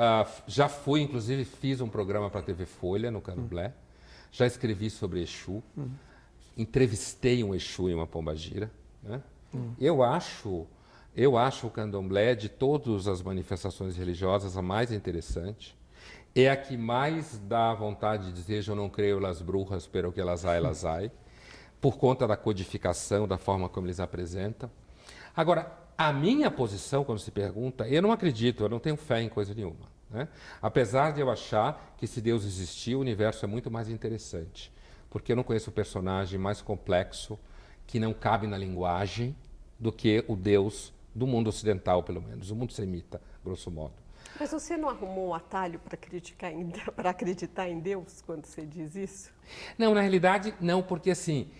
já fui, inclusive, fiz um programa para a TV Folha no candomblé. Já escrevi sobre Exu. Entrevistei um Exu em uma pombagira. Né? Eu acho o candomblé, de todas as manifestações religiosas, a mais interessante. É a que mais dá vontade de dizer: eu não creio nas brujas, pero que elas hay, por conta da codificação, da forma como eles apresentam. Agora, a minha posição, quando se pergunta, eu não acredito, eu não tenho fé em coisa nenhuma. Né? Apesar de eu achar que, se Deus existir, o universo é muito mais interessante. Porque eu não conheço o personagem mais complexo, que não cabe na linguagem, do que o Deus do mundo ocidental, pelo menos, o mundo semita, grosso modo. Mas você não arrumou um atalho para acreditar em Deus quando você diz isso? Não, na realidade, não, porque assim,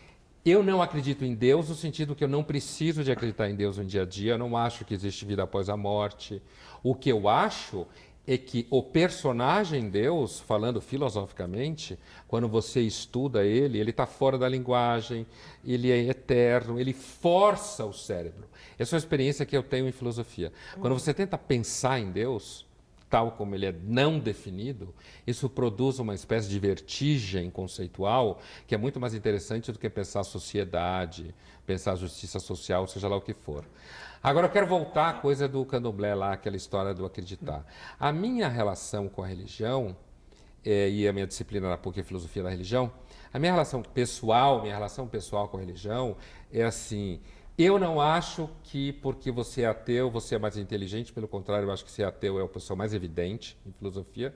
eu não acredito em Deus no sentido que eu não preciso de acreditar em Deus no dia a dia, eu não acho que existe vida após a morte. O que eu acho é que o personagem Deus, falando filosoficamente, quando você estuda ele está fora da linguagem, ele é eterno, ele força o cérebro. Essa é uma experiência que eu tenho em filosofia. Quando você tenta pensar em Deus, tal como ele é não definido, isso produz uma espécie de vertigem conceitual que é muito mais interessante do que pensar a sociedade, pensar a justiça social, seja lá o que for. Agora eu quero voltar à coisa do candomblé lá, aquela história do acreditar. A minha relação com a religião, e a minha disciplina na PUC é Filosofia da Religião, a minha relação pessoal com a religião é assim, eu não acho que porque você é ateu, você é mais inteligente, pelo contrário, eu acho que ser ateu é a pessoa mais evidente em filosofia.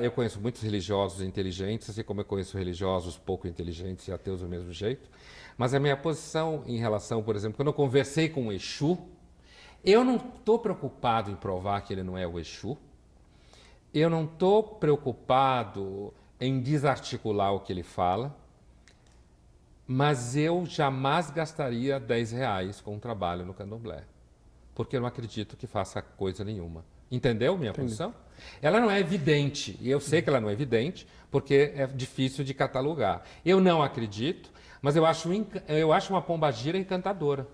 Eu conheço muitos religiosos inteligentes, assim como eu conheço religiosos pouco inteligentes e ateus do mesmo jeito. Mas a minha posição em relação, por exemplo, quando eu conversei com o Exu, eu não estou preocupado em provar que ele não é o Exu. Eu não estou preocupado em desarticular o que ele fala. Mas eu jamais gastaria R$10 com um trabalho no candomblé. Porque eu não acredito que faça coisa nenhuma. Entendeu minha posição? Ela não é evidente. E eu sei que ela não é evidente, porque é difícil de catalogar. Eu não acredito, mas eu acho uma pombagira encantadora.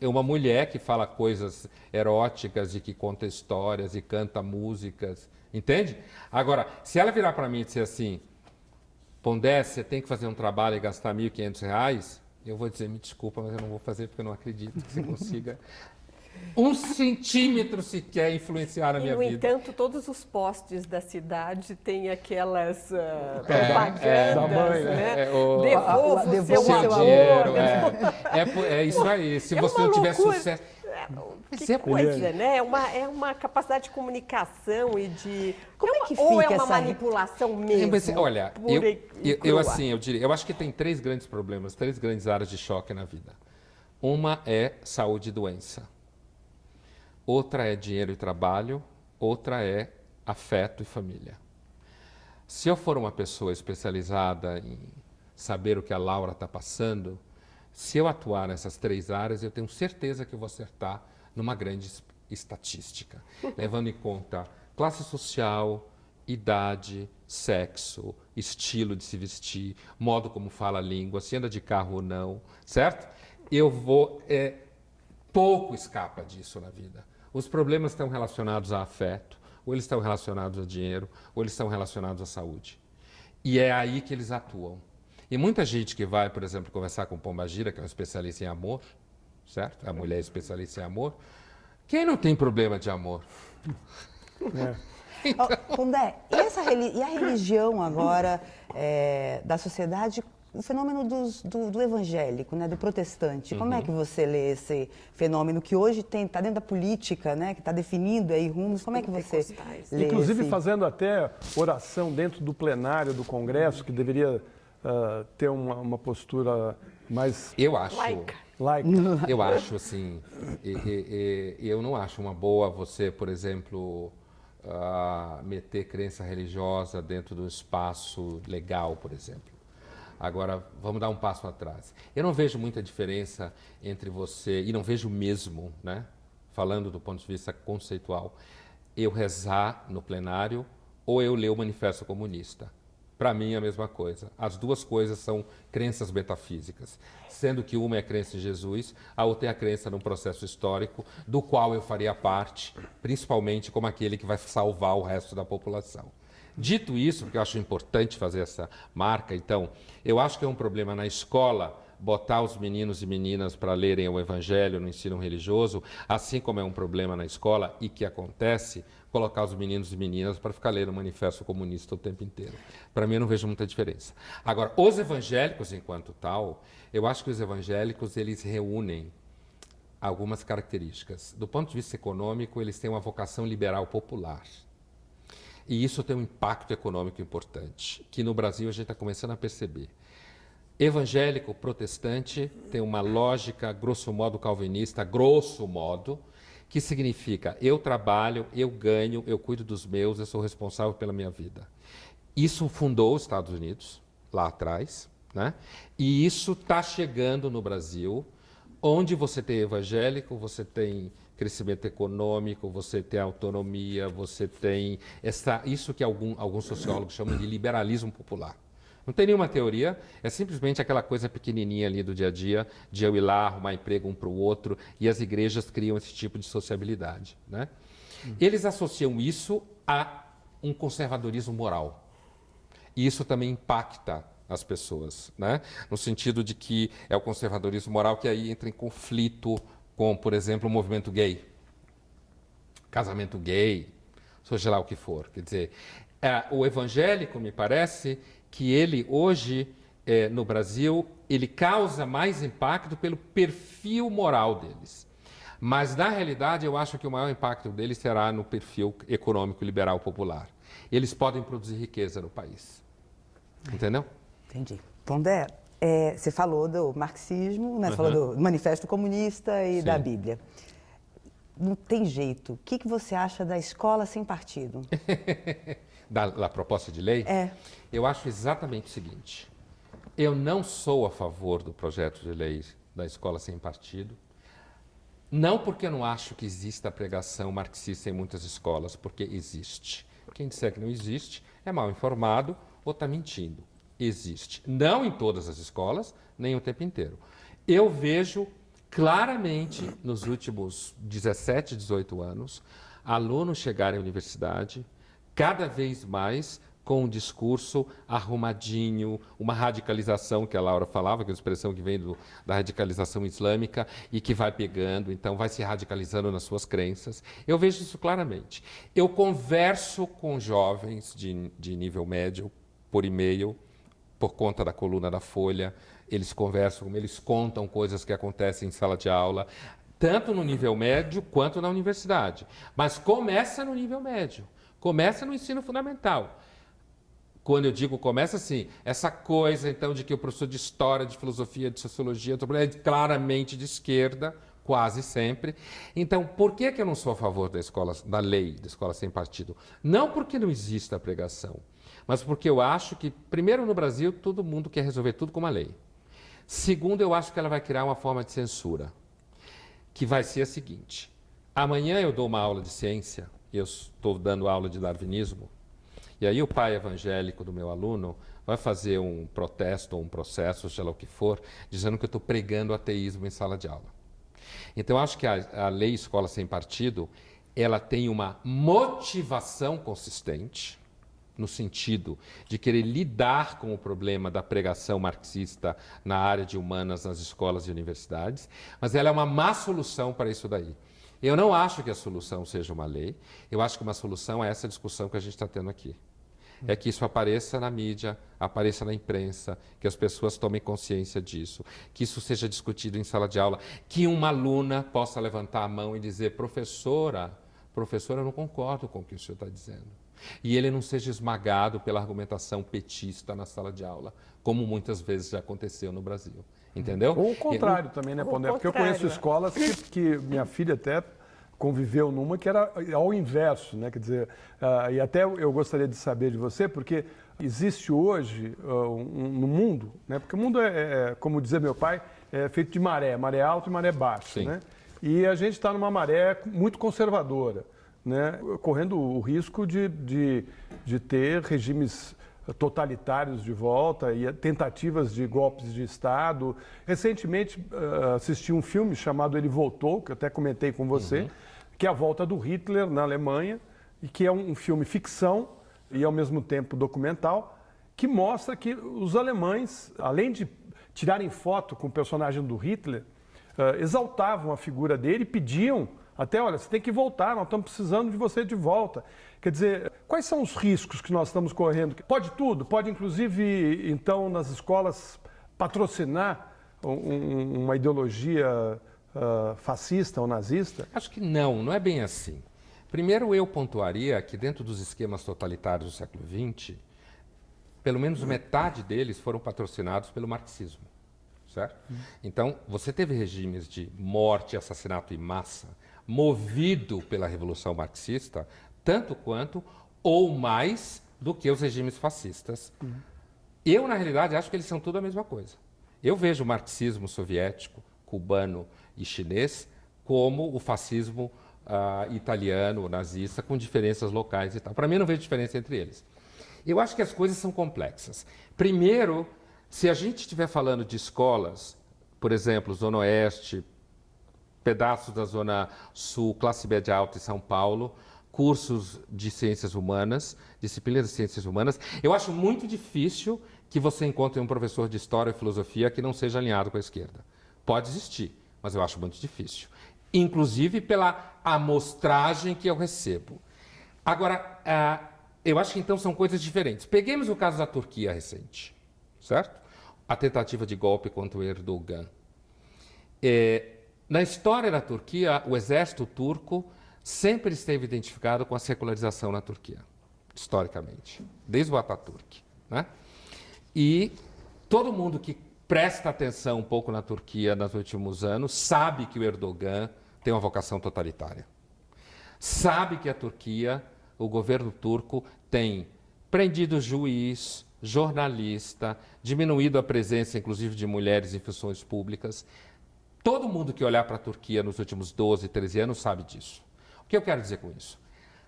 É uma mulher que fala coisas eróticas e que conta histórias e canta músicas. Entende? Agora, se ela virar para mim e disser assim, Pondé, você tem que fazer um trabalho e gastar R$1.500, eu vou dizer, me desculpa, mas eu não vou fazer porque eu não acredito que você consiga 1 centímetro sequer influenciar a minha vida. No entanto, todos os postes da cidade têm aquelas propagandas, da mãe, né? Devolva o seu amor. dinheiro. É isso aí. Se você não tiver sucesso... Que coisa, né? É uma capacidade de comunicação e de... Como é que fica ou é uma essa... manipulação mesmo? Olha, pura e crua? eu acho que tem 3 grandes problemas, 3 grandes áreas de choque na vida. Uma é saúde e doença. Outra é dinheiro e trabalho. Outra é afeto e família. Se eu for uma pessoa especializada em saber o que a Laura está passando, se eu atuar nessas 3 áreas, eu tenho certeza que eu vou acertar numa grande estatística, levando em conta classe social, idade, sexo, estilo de se vestir, modo como fala a língua, se anda de carro ou não, certo? Pouco escapa disso na vida. Os problemas estão relacionados a afeto, ou eles estão relacionados a dinheiro, ou eles estão relacionados à saúde. E é aí que eles atuam. E muita gente que vai, por exemplo, conversar com Pombagira, que é um especialista em amor, certo? A mulher é especialista em amor. Quem não tem problema de amor? Pondé, e a religião agora da sociedade, o fenômeno do evangélico, né, do protestante, como é que você lê esse fenômeno que hoje está dentro da política, né, que está definindo aí rumos, como é que você lê? Inclusive fazendo até oração dentro do plenário do Congresso, que deveria ter uma postura mais... Laica. Eu acho assim, eu não acho uma boa você, por exemplo, meter crença religiosa dentro do espaço legal, por exemplo. Agora, vamos dar um passo atrás. Eu não vejo muita diferença entre você, e não vejo mesmo, né, falando do ponto de vista conceitual, eu rezar no plenário ou eu ler o Manifesto Comunista. Para mim é a mesma coisa. As duas coisas são crenças metafísicas, sendo que uma é a crença em Jesus, a outra é a crença num processo histórico do qual eu faria parte, principalmente como aquele que vai salvar o resto da população. Dito isso, porque eu acho importante fazer essa marca, então, eu acho que é um problema na escola botar os meninos e meninas para lerem o Evangelho no ensino religioso, assim como é um problema na escola e que acontece, colocar os meninos e meninas para ficar lendo o Manifesto Comunista o tempo inteiro. Para mim, eu não vejo muita diferença. Agora, os evangélicos, enquanto tal, eu acho que os evangélicos, eles reúnem algumas características. Do ponto de vista econômico, eles têm uma vocação liberal popular. E isso tem um impacto econômico importante, que no Brasil a gente está começando a perceber. Evangélico protestante tem uma lógica, grosso modo, calvinista, grosso modo, que significa eu trabalho, eu ganho, eu cuido dos meus, eu sou responsável pela minha vida. Isso fundou os Estados Unidos, lá atrás, né? E isso está chegando no Brasil, onde você tem evangélico, você tem crescimento econômico, você tem autonomia, você tem isso que alguns sociólogos chamam de liberalismo popular. Não tem nenhuma teoria, é simplesmente aquela coisa pequenininha ali do dia a dia, de eu ir lá, arrumar emprego um para o outro, e as igrejas criam esse tipo de sociabilidade, né? Eles associam isso a um conservadorismo moral. E isso também impacta as pessoas, né? No sentido de que é o conservadorismo moral que aí entra em conflito com, por exemplo, o movimento gay, casamento gay, seja lá o que for. Quer dizer, o evangélico, me parece, que ele hoje, no Brasil, ele causa mais impacto pelo perfil moral deles. Mas, na realidade, eu acho que o maior impacto deles será no perfil econômico liberal popular. Eles podem produzir riqueza no país. Entendeu? Entendi. Pondé, você falou do marxismo, né? Você falou do Manifesto Comunista e da Bíblia. Não tem jeito. O que você acha da escola sem partido? Da proposta de lei? Eu acho exatamente o seguinte. Eu não sou a favor do projeto de lei da escola sem partido. Não porque eu não acho que exista a pregação marxista em muitas escolas, porque existe. Quem disser que não existe é mal informado ou está mentindo. Existe. Não em todas as escolas, nem o tempo inteiro. Eu vejo claramente, nos últimos 17, 18 anos, alunos chegarem à universidade cada vez mais com um discurso arrumadinho, uma radicalização que a Laura falava, que é a expressão que vem da radicalização islâmica e que vai pegando, então vai se radicalizando nas suas crenças. Eu vejo isso claramente. Eu converso com jovens de nível médio por e-mail, por conta da coluna da Folha, eles conversam, eles contam coisas que acontecem em sala de aula, tanto no nível médio quanto na universidade. Mas começa no nível médio, começa no ensino fundamental. Quando eu digo começa assim, essa coisa então de que o professor de história, de filosofia, de sociologia, é claramente de esquerda, quase sempre. Então, por que eu não sou a favor da lei da escola sem partido? Não porque não exista a pregação, mas porque eu acho que, primeiro, no Brasil, todo mundo quer resolver tudo com uma lei. Segundo, eu acho que ela vai criar uma forma de censura, que vai ser a seguinte. Amanhã eu dou uma aula de ciência, eu estou dando aula de darwinismo, e aí o pai evangélico do meu aluno vai fazer um protesto ou um processo, seja lá o que for, dizendo que eu estou pregando ateísmo em sala de aula. Então, eu acho que a lei Escola Sem Partido, ela tem uma motivação consistente, no sentido de querer lidar com o problema da pregação marxista na área de humanas nas escolas e universidades, mas ela é uma má solução para isso daí. Eu não acho que a solução seja uma lei, eu acho que uma solução é essa discussão que a gente está tendo aqui. É que isso apareça na mídia, apareça na imprensa, que as pessoas tomem consciência disso, que isso seja discutido em sala de aula, que uma aluna possa levantar a mão e dizer, professora, eu não concordo com o que o senhor está dizendo. E ele não seja esmagado pela argumentação petista na sala de aula, como muitas vezes já aconteceu no Brasil. Entendeu? Ou o contrário também, né, Pondé? Porque eu conheço escolas que minha filha até conviveu numa que era ao inverso, né? Quer dizer, e até eu gostaria de saber de você, porque existe hoje no mundo, né? Porque o mundo como dizia meu pai, é feito de maré alta e maré baixa, né? E a gente está numa maré muito conservadora, né? Correndo o risco de ter regimes totalitários de volta e tentativas de golpes de Estado. Recentemente assisti um filme chamado Ele Voltou, que eu até comentei com você, que é a volta do Hitler na Alemanha, e que é um filme ficção e ao mesmo tempo documental, que mostra que os alemães, além de tirarem foto com o personagem do Hitler, exaltavam a figura dele e pediam até, olha, você tem que voltar, nós estamos precisando de você de volta. Quer dizer, quais são os riscos que nós estamos correndo? Pode tudo? Pode, inclusive, então, nas escolas, patrocinar uma ideologia fascista ou nazista? Acho que não é bem assim. Primeiro, eu pontuaria que dentro dos esquemas totalitários do século XX, pelo menos metade deles foram patrocinados pelo marxismo, certo? Então, você teve regimes de morte e assassinato em massa movido pela Revolução Marxista, tanto quanto ou mais do que os regimes fascistas. Eu, na realidade, acho que eles são tudo a mesma coisa. Eu vejo o marxismo soviético, cubano e chinês como o fascismo italiano, o nazista, com diferenças locais e tal. Para mim, não vejo diferença entre eles. Eu acho que as coisas são complexas. Primeiro, se a gente estiver falando de escolas, por exemplo, Zona Oeste, pedaços da Zona Sul, classe média alta em São Paulo, cursos de ciências humanas, disciplinas de ciências humanas, eu acho muito difícil que você encontre um professor de história e filosofia que não seja alinhado com a esquerda. Pode existir, mas eu acho muito difícil. Inclusive pela amostragem que eu recebo. Agora, eu acho que então são coisas diferentes. Peguemos o caso da Turquia recente, certo? A tentativa de golpe contra o Erdogan. Na história da Turquia, o exército turco sempre esteve identificado com a secularização na Turquia, historicamente, desde o Atatürk, né? E todo mundo que presta atenção um pouco na Turquia nos últimos anos sabe que o Erdogan tem uma vocação totalitária. Sabe que a Turquia, o governo turco, tem prendido juiz, jornalista, diminuído a presença, inclusive, de mulheres em funções públicas. Todo mundo que olhar para a Turquia nos últimos 12, 13 anos sabe disso. O que eu quero dizer com isso?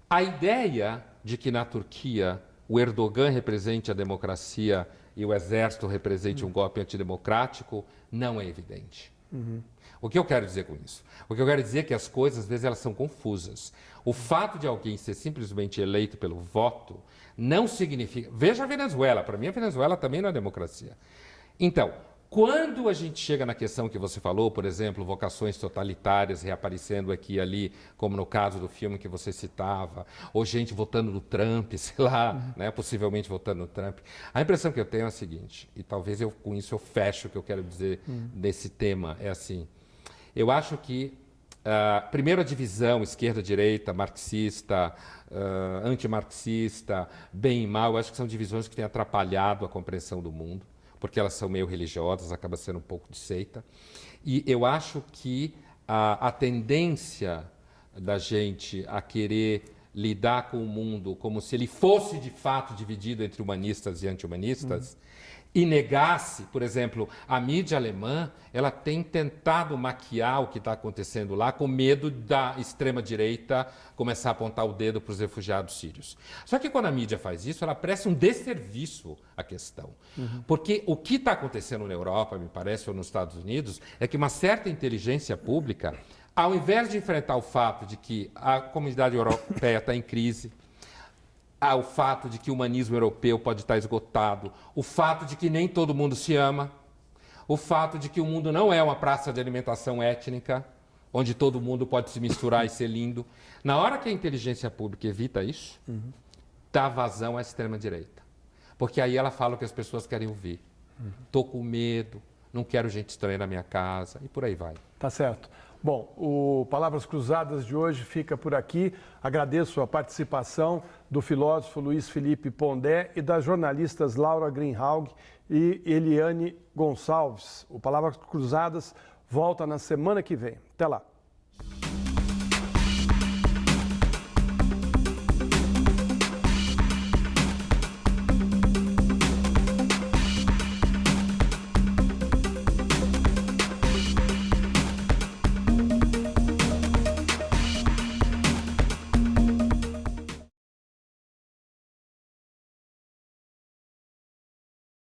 A ideia de que na Turquia o Erdogan represente a democracia e o exército represente um golpe antidemocrático não é evidente. O que eu quero dizer com isso? O que eu quero dizer é que as coisas, às vezes, elas são confusas. O fato de alguém ser simplesmente eleito pelo voto não significa... Veja a Venezuela. Para mim, a Venezuela também não é democracia. Então, quando a gente chega na questão que você falou, por exemplo, vocações totalitárias reaparecendo aqui e ali, como no caso do filme que você citava, ou gente votando no Trump, sei lá, né, possivelmente votando no Trump, a impressão que eu tenho é a seguinte, e talvez com isso eu fecho o que eu quero dizer nesse tema, é assim, eu acho que, primeiro a divisão esquerda-direita, marxista, antimarxista, bem e mal, eu acho que são divisões que têm atrapalhado a compreensão do mundo, porque elas são meio religiosas, acaba sendo um pouco de seita. E eu acho que a tendência da gente a querer lidar com o mundo como se ele fosse de fato dividido entre humanistas e anti-humanistas, e negasse, por exemplo, a mídia alemã, ela tem tentado maquiar o que está acontecendo lá com medo da extrema-direita começar a apontar o dedo para os refugiados sírios. Só que quando a mídia faz isso, ela presta um desserviço à questão. Porque o que está acontecendo na Europa, me parece, ou nos Estados Unidos, é que uma certa inteligência pública, ao invés de enfrentar o fato de que a comunidade europeia está em crise, o fato de que o humanismo europeu pode estar esgotado, o fato de que nem todo mundo se ama, o fato de que o mundo não é uma praça de alimentação étnica, onde todo mundo pode se misturar e ser lindo. Na hora que a inteligência pública evita isso, dá vazão à extrema-direita. Porque aí ela fala o que as pessoas querem ouvir. Estou com medo, não quero gente estranha na minha casa, e por aí vai. Tá certo. Bom, o Palavras Cruzadas de hoje fica por aqui. Agradeço a participação do filósofo Luiz Felipe Pondé e das jornalistas Laura Greenhalgh e Eliane Gonçalves. O Palavras Cruzadas volta na semana que vem. Até lá.